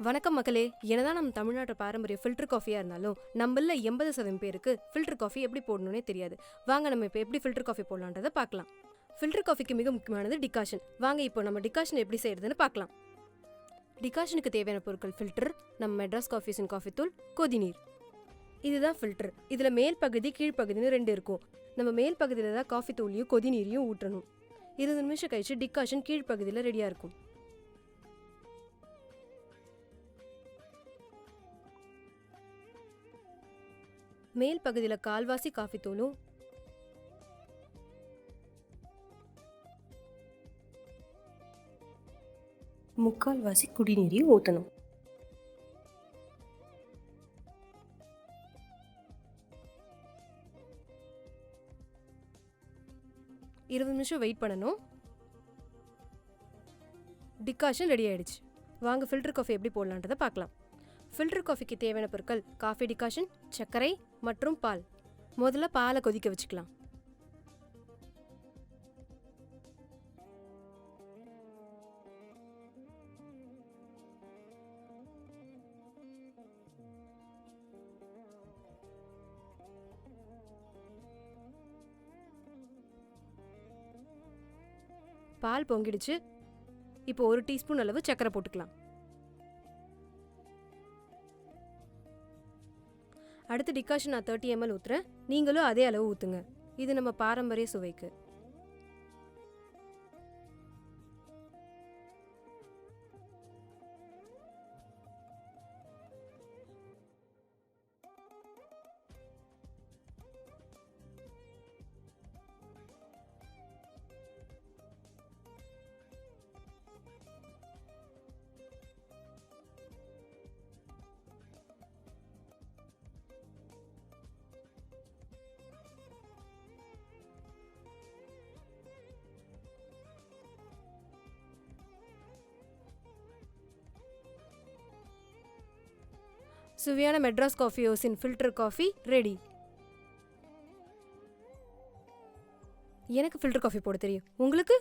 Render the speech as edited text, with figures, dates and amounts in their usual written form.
வணக்கம் மக்களே. என்னதான் நம்ம தமிழ்நாட்டு பாரம்பரிய ஃபில்டர் காஃபியா இருந்தாலும் நம்மள 80% பேருக்கு ஃபில்டர் காஃபி எப்படி போடணும்னே தெரியாது. வாங்க நம்ம இப்போ எப்படி ஃபில்டர் காஃபி போடலான்றதை பார்க்கலாம். ஃபில்டர் காஃபிக்கு மிக முக்கியமானது டிகாஷன். வாங்க இப்போ நம்ம டிகாஷன் எப்படி செய்யறதுன்னு பார்க்கலாம். டிகாஷனுக்கு தேவையான பொருட்கள் ஃபில்டர், நம்ம மெட்ராஸ் காஃபீஸின் காஃபி தூள், கொதிநீர். இதுதான் ஃபில்டர். இதில் மேல் பகுதி கீழ்ப்பகுதின்னு ரெண்டு இருக்கும். நம்ம மேல் பகுதியில் தான் காஃபி தூளையும் கொதிநீரையும் ஊற்றணும். 20 நிமிஷம் கழிச்சு டிகாஷன் கீழ்ப்பகுதியில் ரெடியாக இருக்கும். மேல் பகுதியில் கால்வாசி காஃபி தூளும் முக்கால்வாசி குடிநீரையும் ஊற்றணும். இருபது நிமிஷம் வெயிட் பண்ணணும். டிகாஷன் ரெடி ஆயிடுச்சு. வாங்க ஃபில்டர் காஃபி எப்படி போடலான்றதை பார்க்கலாம். ஃபில்டர் காஃபிக்கு தேவையான பொருட்கள் காஃபி டிகாஷன், சர்க்கரை மற்றும் பால். முதல்ல பாலை கொதிக்க வச்சுக்கலாம். பால் பொங்கிடுச்சு. இப்போ 1 டீஸ்பூன் அளவு சர்க்கரை போட்டுக்கலாம். அடுத்து டிகாஷன் நான் 30 ml ஊற்றுறேன். நீங்களும் அதே அளவு ஊற்றுங்க. இது நம்ம பாரம்பரிய சுவைக்கு. சுவையான மெட்ராஸ் காஃபி ஹவுஸின் ஃபில்டர் காஃபி ரெடி. எனக்கு ஃபில்டர் காஃபி போட தெரியும். உங்களுக்கு?